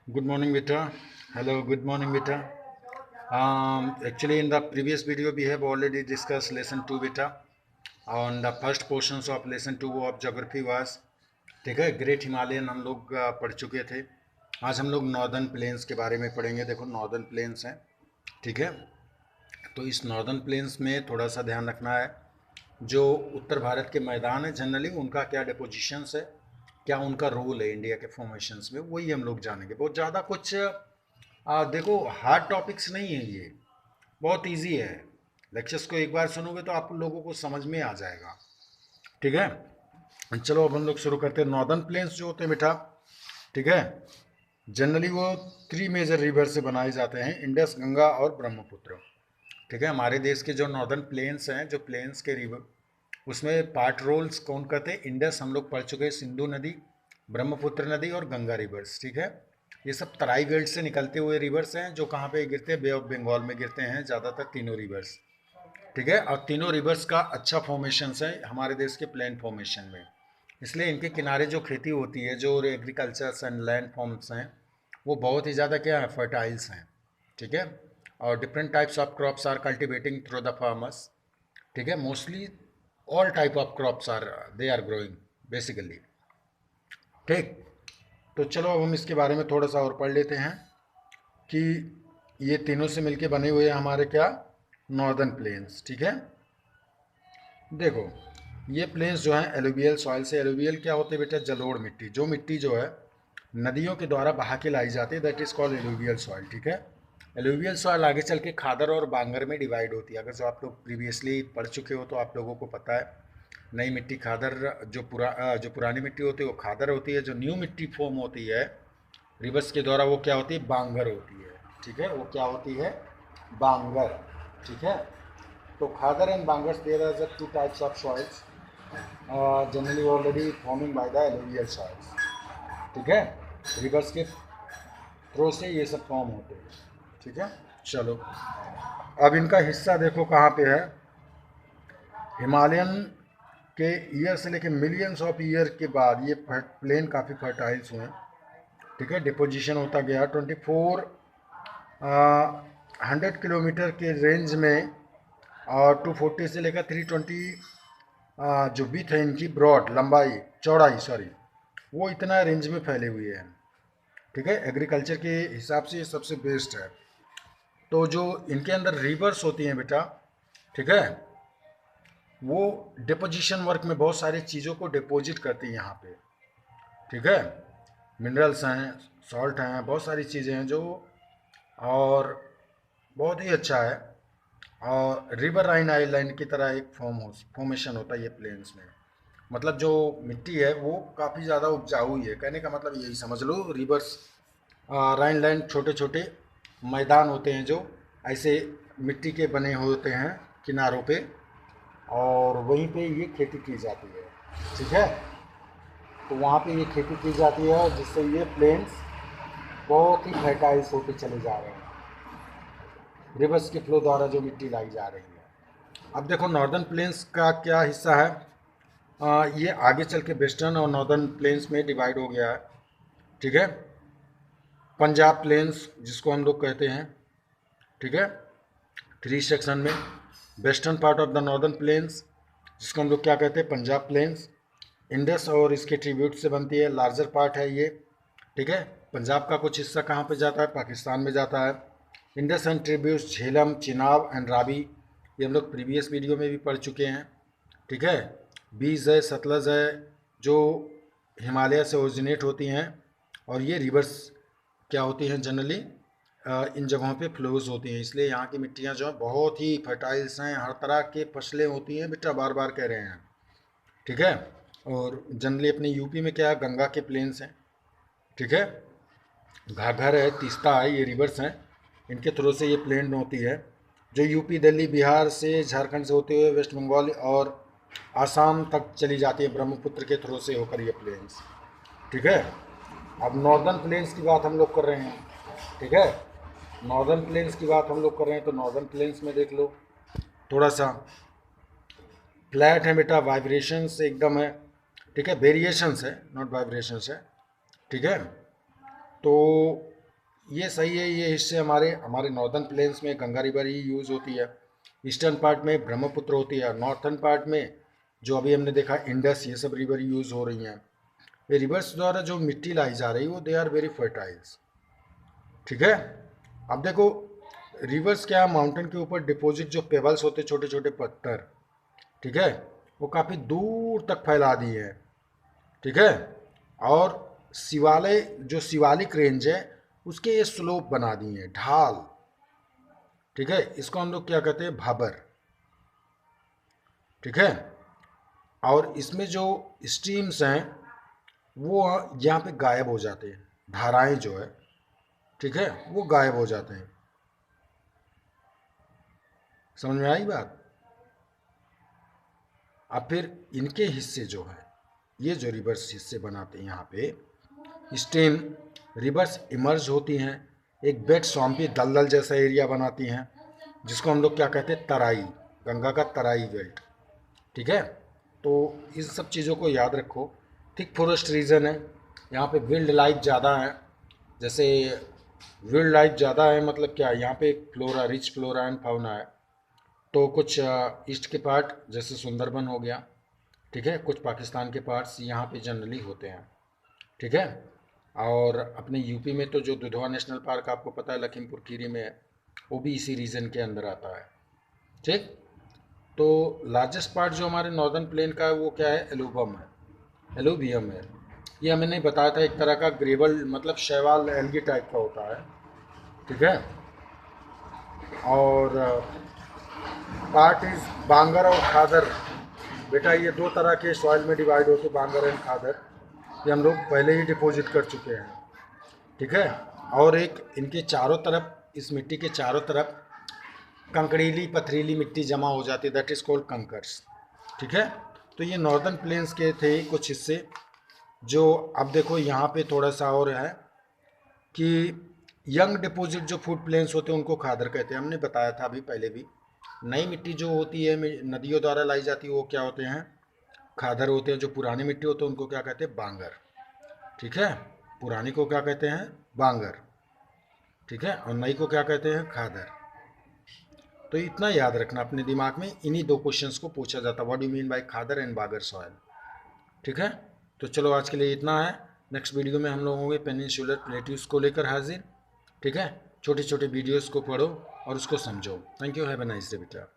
Good morning, beta. Hello, good morning, beta. Actually, in the previous video, we have already discussed lesson 2, beta. On the first portions of lesson 2 of geography was, ठीक है, great Himalayan हम लोग पढ़ चुके थे। आज हम लोग नॉर्दर्न प्लेन्स के बारे में पढ़ेंगे। देखो, नॉर्दर्न प्लेन्स हैं, ठीक है। तो इस नॉर्दर्न प्लेन्स में थोड़ा सा ध्यान रखना है। जो उत्तर भारत के मैदान है जनरली उनका क्या डिपोजिशंस है, क्या उनका रोल है इंडिया के फॉर्मेशंस में, वही हम लोग जानेंगे। बहुत ज़्यादा कुछ देखो, हार्ड टॉपिक्स नहीं है ये, बहुत इजी है। लेक्चर्स को एक बार सुनोगे तो आप लोगों को समझ में आ जाएगा, ठीक है। चलो अब हम लोग शुरू करते हैं। नॉर्दर्न प्लेन्स जो होते हैं बेटा, ठीक है, जनरली वो 3 मेजर रिवर से बनाए जाते हैं, इंडस, गंगा और ब्रह्मपुत्र, ठीक है। हमारे देश के जो नॉर्दर्न प्लेन्स हैं, जो प्लेन्स के रिवर, उसमें पार्ट रोल्स कौन करते हैं? इंडस हम लोग पढ़ चुके हैं, सिंधु नदी, ब्रह्मपुत्र नदी और गंगा रिवर्स, ठीक है। ये सब तराई बेल्ट से निकलते हुए रिवर्स हैं, जो कहाँ पे गिरते हैं? बे ऑफ बंगाल में गिरते हैं ज़्यादातर तीनों रिवर्स, ठीक है। और तीनों रिवर्स का अच्छा फॉर्मेशंस है हमारे देश के प्लेन फॉर्मेशन में, इसलिए इनके किनारे जो खेती होती है, जो एग्रीकल्चर्स एंड लैंड फॉर्म्स हैं, वो बहुत ही ज़्यादा क्या है? फर्टाइल्स हैं, ठीक है। और different types of crops are cultivating through the farmers, ठीक है। Mostly all type of crops are they are growing basically, ठीक। तो चलो अब हम इसके बारे में थोड़ा सा और पढ़ लेते हैं कि ये तीनों से मिलके बने हुए हैं हमारे क्या? नॉर्दर्न प्लेन्स, ठीक है। देखो, ये प्लेन्स जो हैं एलुवियल सॉइल से, एलुवियल क्या होते हैं बेटा? जलोढ़ मिट्टी, जो मिट्टी जो है नदियों के द्वारा बहा के लाई जाती है, that is called alluvial soil, ठीक है। एलुवियल सॉइल आगे चल के खादर और बांगर में डिवाइड होती है। अगर जो आप लोग प्रीवियसली पढ़ चुके हो तो आप लोगों को पता है, नई मिट्टी खादर, जो पुरानी मिट्टी होती है वो खादर होती है, जो न्यू मिट्टी फॉर्म होती है रिवर्स के द्वारा वो क्या होती है? बांगर होती है, ठीक है। वो क्या होती है? बांगर, ठीक है। तो khadar and bangar, there are the two types of soils generally already forming by the alluvial soils, ठीक है। रिवर्स के थ्रो से ये सब फॉर्म होते हैं, ठीक है। चलो अब इनका हिस्सा देखो कहाँ पे है। हिमालयन के ईयर से लेके मिलियंस ऑफ ईयर के बाद ये प्लेन काफ़ी फर्टाइल्स हुए, ठीक है। डिपोजिशन होता गया 24 100 किलोमीटर के रेंज में, और 240 से लेकर 320 जो विथ है इनकी, ब्रॉड लंबाई, चौड़ाई सॉरी, वो इतना रेंज में फैले हुए हैं, ठीक है। एग्रीकल्चर के हिसाब से ये सबसे बेस्ट है। तो जो इनके अंदर रिवर्स होती हैं बेटा, ठीक है, वो डिपोजिशन वर्क में बहुत सारी चीज़ों को डिपोजिट करती हैं यहाँ पे, ठीक है। मिनरल्स हैं, सॉल्ट हैं, बहुत सारी चीज़ें हैं जो, और बहुत ही अच्छा है। और रिवर राइन आइलैंड की तरह एक फॉर्मेशन होता है ये प्लेन्स में। मतलब जो मिट्टी है वो काफ़ी ज़्यादा उपजाऊ ही है, कहने का मतलब यही समझ लो। रिवर्स राइन लैंड छोटे छोटे मैदान होते हैं जो ऐसे मिट्टी के बने होते हैं किनारों पे, और वहीं पे ये खेती की जाती है, ठीक है। तो वहाँ पे ये खेती की जाती है, जिससे ये प्लेन्स बहुत ही फर्टाइल्स होते चले जा रहे हैं रिवर्स के फ्लो द्वारा जो मिट्टी लाई जा रही है। अब देखो नॉर्दर्न प्लेन्स का क्या हिस्सा है। ये आगे चल के वेस्टर्न और नॉर्दर्न प्लेन्स में डिवाइड हो गया है, ठीक है। पंजाब प्लेन्स जिसको हम लोग कहते हैं, ठीक है, 3 सेक्शन में। Western part of the northern plains जिसको हम लोग क्या कहते हैं? पंजाब प्लेन्स। इंडस और इसके ट्रिब्यूट से बनती है, लार्जर पार्ट है ये, ठीक है। पंजाब का कुछ हिस्सा कहाँ पे जाता है? पाकिस्तान में जाता है। Indus and tributes Jhelum, Chenab and Ravi, ये हम लोग प्रीवियस वीडियो में भी पढ़ चुके हैं, ठीक है। बीज है, सतलज है, जो हिमालय से ओरिजिनेट होती हैं, और ये रिवर्स क्या होती हैं जनरली इन जगहों पे फ्लोज होती हैं, इसलिए यहाँ की मिट्टियाँ जो हैं बहुत ही फर्टाइल्स हैं। हर तरह के फसलें होती हैं बेटा, बार बार कह रहे हैं, ठीक है। और जनरली अपने यूपी में क्या है? गंगा के प्लेन्स हैं, ठीक है। घाघर है, तीस्ता है, ये रिवर्स हैं, इनके थ्रू से ये प्लेन होती है, जो यूपी, दिल्ली, बिहार से, झारखंड से होते हुए वेस्ट बंगाल और आसाम तक चली जाती है, ब्रह्मपुत्र के थ्रू से होकर ये प्लेन्स, ठीक है। अब नॉर्दर्न प्लेन्स की बात हम लोग कर रहे हैं, ठीक है। नॉर्दर्न प्लेन्स की बात हम लोग कर रहे हैं, तो नॉर्दर्न प्लेन्स में देख लो थोड़ा सा फ्लैट है बेटा, वाइब्रेशंस एकदम है, ठीक है। वेरिएशंस है, नॉट वाइब्रेशंस है, ठीक है। तो ये सही है, ये हिस्से हमारे नॉर्दर्न प्लेन्स में गंगा रिवर ही यूज़ होती है, ईस्टर्न पार्ट में ब्रह्मपुत्र होती है, नॉर्थर्न पार्ट में जो अभी हमने देखा इंडस, ये सब रिवर यूज़ हो रही हैं। ये रिवर्स द्वारा जो मिट्टी लाई जा रही है वो दे आर वेरी फर्टाइल्स। ठीक है, अब देखो रिवर्स क्या, माउंटेन के ऊपर डिपॉजिट जो पेबल्स होते, छोटे छोटे पत्थर, ठीक है, वो काफ़ी दूर तक फैला दिए हैं। ठीक है, और शिवालय जो शिवालिक रेंज है उसके ये स्लोप बना दिए हैं, ढाल। ठीक है, इसको हम लोग क्या कहते हैं, भाबर। ठीक है, और इसमें जो स्ट्रीम्स हैं वो यहाँ पे गायब हो जाते हैं, धाराएं जो है, ठीक है, वो गायब हो जाते हैं। समझ में आई बात? अब फिर इनके हिस्से जो है, ये जो रिवर्स हिस्से बनाते हैं यहाँ पे, स्टेम रिवर्स इमर्ज होती हैं, एक बेड स्वाम्पी दलदल जैसा एरिया बनाती हैं, जिसको हम लोग क्या कहते हैं, तराई, गंगा का तराई बेल्ट। ठीक है, तो इन सब चीज़ों को याद रखो। थिक फॉरेस्ट रीजन है, यहाँ पे विल्ड लाइफ ज़्यादा है। जैसे विल्ड लाइफ ज़्यादा है मतलब क्या, यहाँ पे flora, rich flora and fauna है। तो कुछ ईस्ट के पार्ट जैसे सुंदरबन हो गया, ठीक है, कुछ पाकिस्तान के पार्ट्स यहाँ पे जनरली होते हैं। ठीक है, और अपने यूपी में तो जो दुधवा नेशनल पार्क आपको पता है लखीमपुर खीरी में है, वो भी इसी रीजन के अंदर आता है। ठीक, तो लार्जेस्ट पार्ट जो हमारे नॉर्दर्न प्लेन का है वो क्या है, एलुबम है, एलुवियम है। ये हमें नहीं बताया था, एक तरह का ग्रेवल मतलब शैवाल एल्गी टाइप का होता है। ठीक है, और पार्ट इज बांगर और खादर। बेटा ये दो तरह के सॉइल में डिवाइड होते, बांगर एंड खादर, ये हम लोग पहले ही डिपॉजिट कर चुके हैं। ठीक है, और एक इनके चारों तरफ, इस मिट्टी के चारों तरफ कंकड़ीली पथरीली मिट्टी जमा हो जाती है, दैट इज कॉल्ड कंकर्स। ठीक है, तो ये नॉर्दर्न प्लेन्स के थे कुछ हिस्से। जो अब देखो यहाँ पे थोड़ा सा और है कि यंग डिपॉजिट जो फूड प्लेन्स होते हैं उनको खादर कहते हैं, हमने बताया था अभी पहले भी। नई मिट्टी जो होती है नदियों द्वारा लाई जाती है वो क्या होते हैं, खादर होते हैं। जो पुरानी मिट्टी होती है उनको क्या कहते हैं, बांगर। ठीक है, पुरानी को क्या कहते हैं, बांगर। ठीक है, और नई को क्या कहते हैं, खादर। तो इतना याद रखना अपने दिमाग में, इन्हीं दो क्वेश्चंस को पूछा जाता है, what do mean by khadar and bangar soil. ठीक है, तो चलो आज के लिए इतना है। नेक्स्ट वीडियो में हम लोग होंगे पेनिनसुलर प्लेट्यूज को लेकर हाजिर। ठीक है, छोटे छोटे वीडियोस को पढ़ो और उसको समझो। Thank you, have a nice day बेटा।